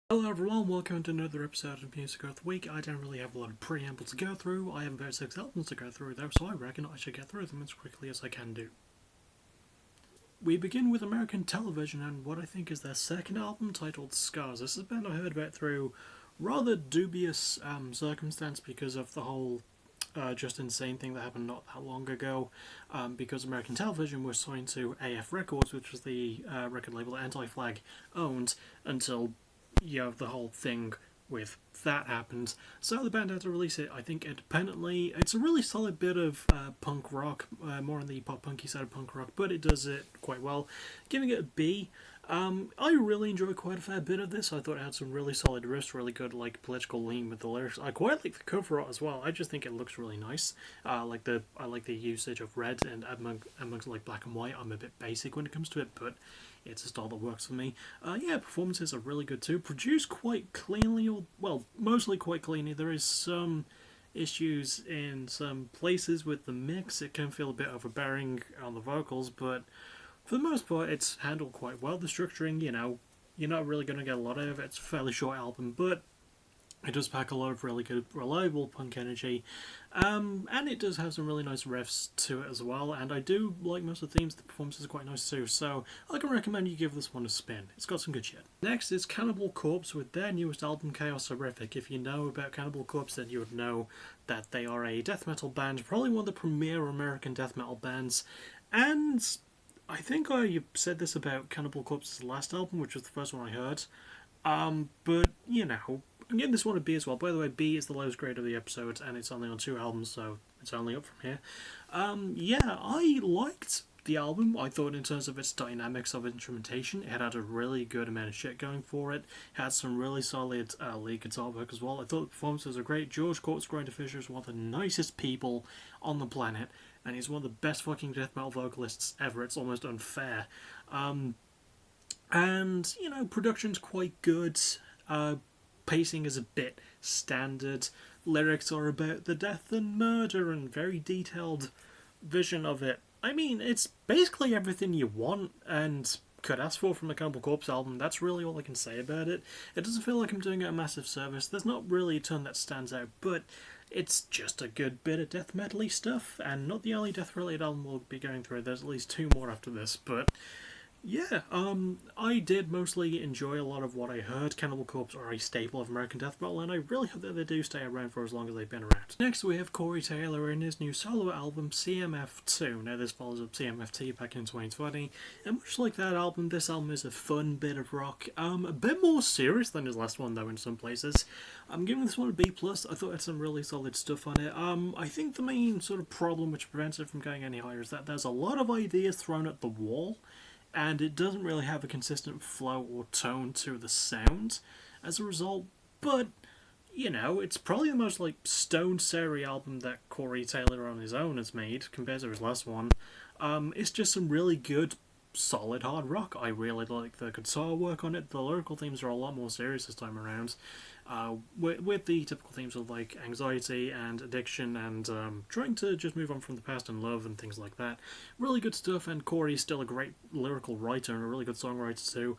Hello everyone, welcome to another episode of Music of the Week. I don't really have a lot of preamble to go through. I have about 6 albums to go through though, so I reckon I should get through them as quickly as I can do. We begin with American Television and what I think is their second album titled Scars. This is a band I heard about through rather dubious circumstance because of the whole just insane thing that happened not that long ago, because American Television was signed to AF Records, which was the record label that Anti-Flag owned until the whole thing with that happened. So the band had to release it, I think, independently. It's a really solid bit of punk rock, more on the pop-punky side of punk rock, but it does it quite well. Giving it a B. I really enjoyed quite a fair bit of this. I thought it had some really solid riffs, really good political lean with the lyrics. I quite like the cover art as well. I just think it looks really nice. I like the usage of red, and amongst black and white. I'm a bit basic when it comes to it, but it's a style that works for me. Performances are really good too. Produced quite cleanly, mostly quite cleanly. There is some issues in some places with the mix. It can feel a bit overbearing on the vocals, but for the most part, it's handled quite well. The structuring, you're not really going to get a lot out of it. It's a fairly short album, but it does pack a lot of really good, reliable punk energy. And it does have some really nice riffs to it as well. And I do like most of the themes. The performances are quite nice too. So I can recommend you give this one a spin. It's got some good shit. Next is Cannibal Corpse with their newest album, Chaos Horrific. If you know about Cannibal Corpse, then you would know that they are a death metal band. Probably one of the premier American death metal bands. And I think I said this about Cannibal Corpse's last album, which was the first one I heard. But, I'm getting this one a B as well. By the way, B is the lowest grade of the episode, and it's only on 2 albums, so it's only up from here. I liked the album. I thought in terms of its dynamics of instrumentation, it had a really good amount of shit going for it. It had some really solid lead guitar work as well. I thought the performances were great. George Grinder Fisher is one of the nicest people on the planet, and he's one of the best fucking death metal vocalists ever. It's almost unfair. Production's quite good. Pacing is a bit standard. Lyrics are about the death and murder and very detailed vision of it. I mean, it's basically everything you want and could ask for from a Cannibal Corpse album. That's really all I can say about it. It doesn't feel like I'm doing it a massive service. There's not really a ton that stands out, but it's just a good bit of death metal-y stuff, and not the only death-related album we'll be going through. There's at least 2 more after this, but I did mostly enjoy a lot of what I heard. Cannibal Corpse are a staple of American death metal, and I really hope that they do stay around for as long as they've been around. Next, we have Corey Taylor in his new solo album, CMF2. Now, this follows up CMFT back in 2020, and much like that album, this album is a fun bit of rock. A bit more serious than his last one, though, in some places. I'm giving this one a B+. I thought it had some really solid stuff on it. I think the main sort of problem which prevents it from going any higher is that there's a lot of ideas thrown at the wall, and it doesn't really have a consistent flow or tone to the sound as a result. But, it's probably the most stone sour album that Corey Taylor on his own has made compared to his last one. It's just some really good, solid hard rock. I really like the guitar work on it. The lyrical themes are a lot more serious this time around, with the typical themes of anxiety and addiction and trying to just move on from the past and love and things like that. Really good stuff, and Corey's still a great lyrical writer and a really good songwriter too.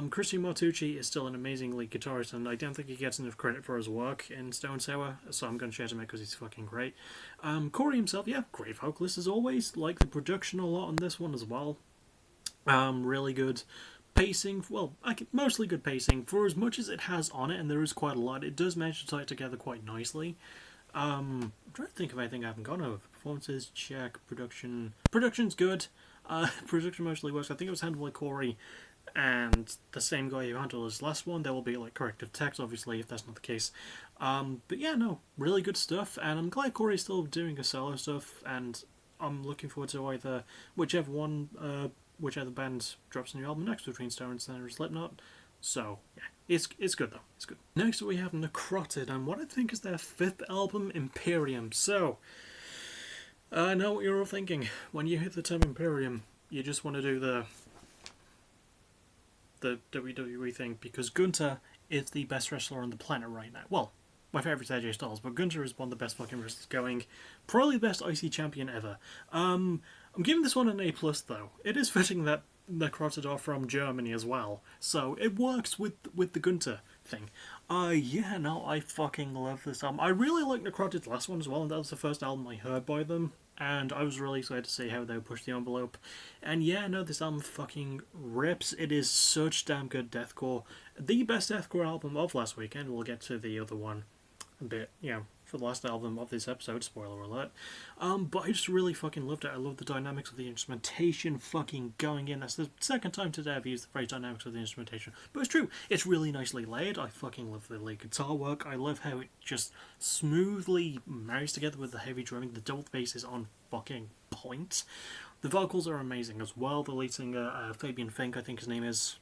Christian Martucci is still an amazing lead guitarist, and I don't think he gets enough credit for his work in Stone Sour, so I'm going to shout him out because he's fucking great. Corey himself, great vocalist as always. Like the production a lot on this one as well. Really good pacing. Mostly good pacing. For as much as it has on it, and there is quite a lot, it does manage to tie it together quite nicely. I'm trying to think of anything I haven't gone over. Performances, check. Production's good. Production mostly works. I think it was handled by Corey and the same guy who handled his last one. There will be corrective text, obviously, if that's not the case. Really good stuff, and I'm glad Corey's still doing his solo stuff, and I'm looking forward to either whichever band drops a new album next between Stone Sour and Slipknot. So, it's good though. It's good. Next we have Necrotic, and what I think is their 5th album, Imperium. So, I know what you're all thinking. When you hit the term Imperium, you just want to do the WWE thing, because Gunther is the best wrestler on the planet right now. Well, my favourite is AJ Styles, but Gunther is one of the best fucking wrestlers going. Probably the best IC champion ever. I'm giving this one an A+, though. It is fitting that Necrotic are from Germany as well, so it works with the Gunther thing. Yeah, no, I fucking love this album. I really like Necrotid's last one as well, and that was the first album I heard by them. And I was really excited to see how they would push the envelope. And yeah, no, this album fucking rips. It is such damn good deathcore. The best deathcore album of last weekend. We'll get to the other one a bit, for the last album of this episode, spoiler alert. But I just really fucking loved it. I love the dynamics of the instrumentation fucking going in. That's the second time today I've used the phrase dynamics of the instrumentation. But it's true. It's really nicely layered. I fucking love the lead guitar work. I love how it just smoothly marries together with the heavy drumming. The double bass is on fucking point. The vocals are amazing as well. The lead singer, Fabian Fink, I think his name is,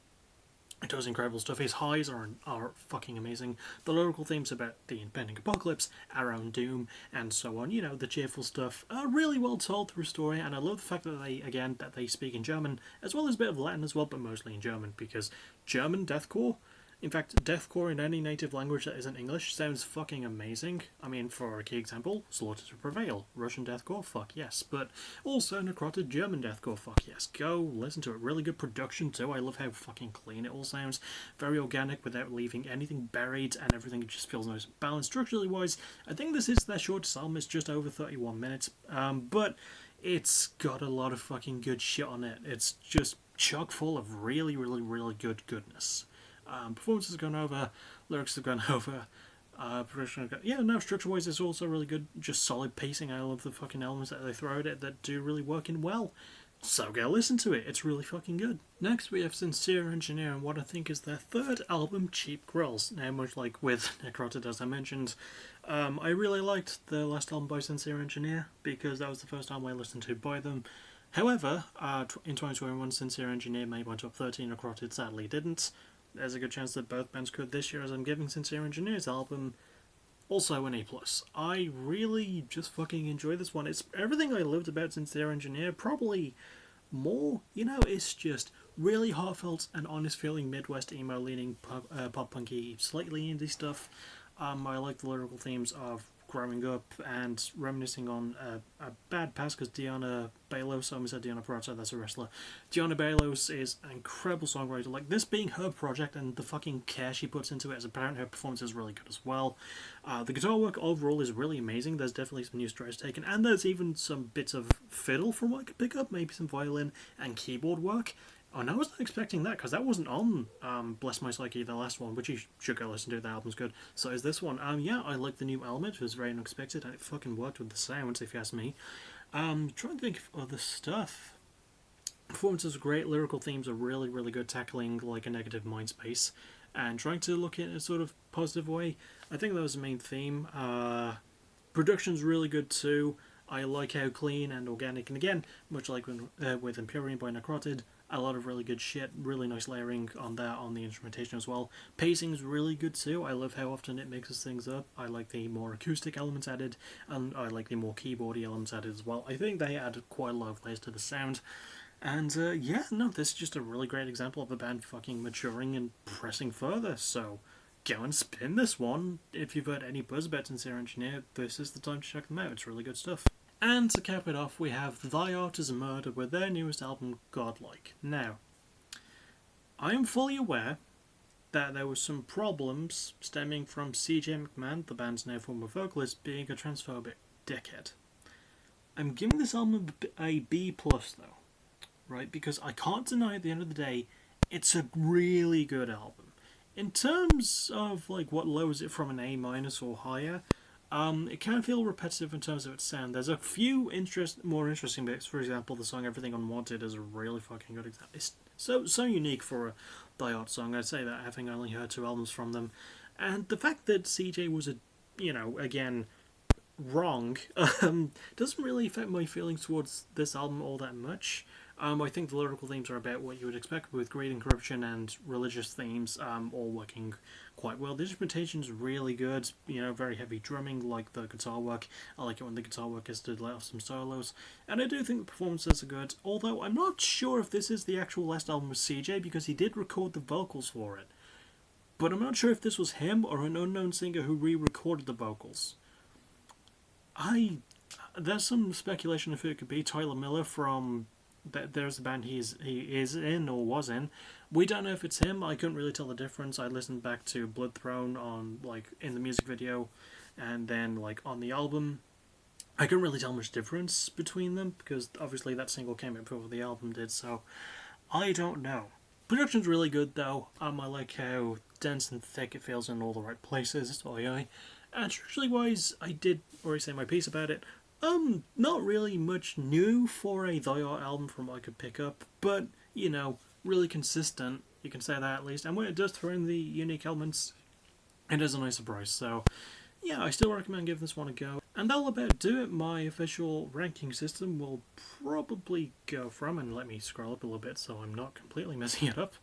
it does incredible stuff. His highs are fucking amazing. The lyrical themes about the impending apocalypse, our own doom, and so on, the cheerful stuff, are really well told through story, and I love the fact that they speak in German, as well as a bit of Latin as well, but mostly in German, because German deathcore, in fact, deathcore in any native language that isn't English sounds fucking amazing. I mean, for a key example, Slaughter to Prevail. Russian deathcore, fuck yes. But also Necrotid German deathcore, fuck yes. Go listen to it. Really good production too. I love how fucking clean it all sounds. Very organic without leaving anything buried, and everything just feels nice and balanced. Structurally wise, I think this is their shortest album. It's just over 31 minutes. But it's got a lot of fucking good shit on it. It's just chock full of really, really, really good goodness. Performances have gone over, lyrics have gone over, production structure wise it's also really good, just solid pacing. I love the fucking elements that they throw at it that do really work in well. So go listen to it, it's really fucking good. Next we have Sincere Engineer and what I think is their third album, Cheap Grills. Now much like with Necrotid as I mentioned, I really liked the last album by Sincere Engineer because that was the first album I listened to by them. However, in 2021 Sincere Engineer made my top 13, Necrotid sadly didn't. There's a good chance that both bands could this year, as I'm giving Sincere Engineer's album also an A+. I really just fucking enjoy this one. It's everything I loved about Sincere Engineer, probably more. It's just really heartfelt and honest feeling Midwest emo leaning pop punky, slightly indie stuff. I like the lyrical themes of growing up and reminiscing on a bad past, because Diana Balos, I almost said Diana Perazzo, that's a wrestler. Diana Balos is an incredible songwriter. Like, this being her project and the fucking care she puts into it, as apparent her performance is really good as well. The guitar work overall is really amazing. There's definitely some new strides taken, and there's even some bits of fiddle from what I could pick up, maybe some violin and keyboard work. Oh, and I was not expecting that, because that wasn't on Bless My Psyche, the last one, which you should go listen to, the album's good. So is this one. Yeah, I like the new element, it was very unexpected, and it fucking worked with the sounds, if you ask me. Trying to think of other stuff. Performances are great, lyrical themes are really, really good, tackling like a negative mind space, and trying to look in a sort of positive way. I think that was the main theme. Production's really good too. I like how clean and organic, and again, much like with Empyrean by Necrotid, a lot of really good shit, really nice layering on that, on the instrumentation as well. Pacing's really good too. I love how often it mixes things up. I like the more acoustic elements added, and I like the more keyboardy elements added as well. I think they added quite a lot of layers to the sound. And this is just a really great example of a band fucking maturing and pressing further. So go and spin this one. If you've heard any buzz about Sincere Engineer, this is the time to check them out. It's really good stuff. And to cap it off, we have Thy Art is a Murder with their newest album, Godlike. Now, I am fully aware that there were some problems stemming from CJ McMahon, the band's now former vocalist, being a transphobic dickhead. I'm giving this album a B+, though, right? Because I can't deny at the end of the day, it's a really good album. In terms of like what lowers it from an A- or higher, it can feel repetitive in terms of its sound. There's a few more interesting bits. For example, the song Everything Unwanted is a really fucking good example. It's so unique for a Thy Art song. I'd say that, having only heard 2 albums from them. And the fact that CJ was again, wrong, doesn't really affect my feelings towards this album all that much. I think the lyrical themes are about what you would expect, with greed and corruption and religious themes all working quite well. The instrumentation's really good, very heavy drumming, like the guitar work. I like it when the guitar work is to let off some solos. And I do think the performances are good, although I'm not sure if this is the actual last album with CJ, because he did record the vocals for it. But I'm not sure if this was him or an unknown singer who re-recorded the vocals. There's some speculation if it could be Tyler Miller from there's the band he is in or was in. We don't know if it's him. I couldn't really tell the difference. I listened back to Blood Throne on like in the music video, and then like on the album. I couldn't really tell much difference between them because obviously that single came out before the album did. So I don't know. Production's really good though. I like how dense and thick it feels in all the right places. Oh yeah. And structurally wise, I did already say my piece about it. Not really much new for a Thy Art album from what I could pick up, but, you know, really consistent, you can say that at least, and when it does throw in the unique elements, it is a nice surprise, so, yeah, I still recommend giving this one a go. And that'll about do it. My official ranking system will probably go from, and let me scroll up a little bit so I'm not completely messing it up.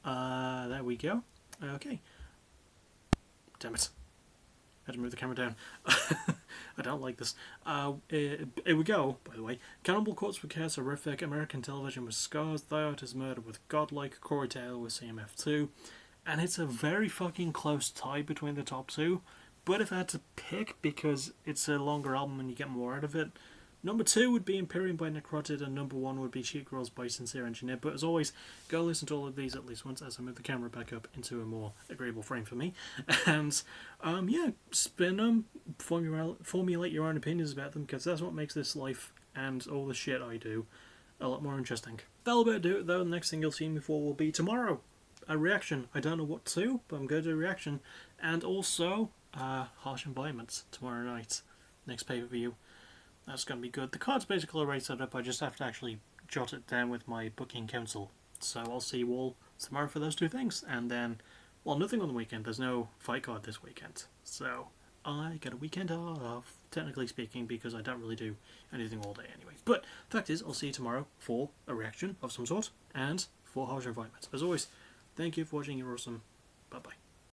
There we go. Okay. Damn it. I had to move the camera down. I don't like this. Here we go, by the way. Cannibal Corpse for Chaos Horrific, American Television with Scars, Thy Art is Murder with Godlike, Corey Taylor with CMF2. And it's a very fucking close tie between the top two. But if I had to pick, because it's a longer album and you get more out of it, number 2 would be Imperium by Necrotid, and number 1 would be Cheat Girls by Sincere Engineer. But as always, go listen to all of these at least once as I move the camera back up into a more agreeable frame for me. And, yeah, spin them, formulate your own opinions about them, because that's what makes this life and all the shit I do a lot more interesting. That'll about do it though. The next thing you'll see me for will be tomorrow. A reaction. I don't know what to, but I'm going to do a reaction. And also, Harsh Environments tomorrow night. Next pay-per-view. That's going to be good. The card's basically already set up. I just have to actually jot it down with my booking council. So I'll see you all tomorrow for those two things. And then, well, nothing on the weekend. There's no fight card this weekend. So I get a weekend off, technically speaking, because I don't really do anything all day anyway. But the fact is, I'll see you tomorrow for a reaction of some sort and for Harsh Environments. As always, thank you for watching. You're awesome. Bye-bye.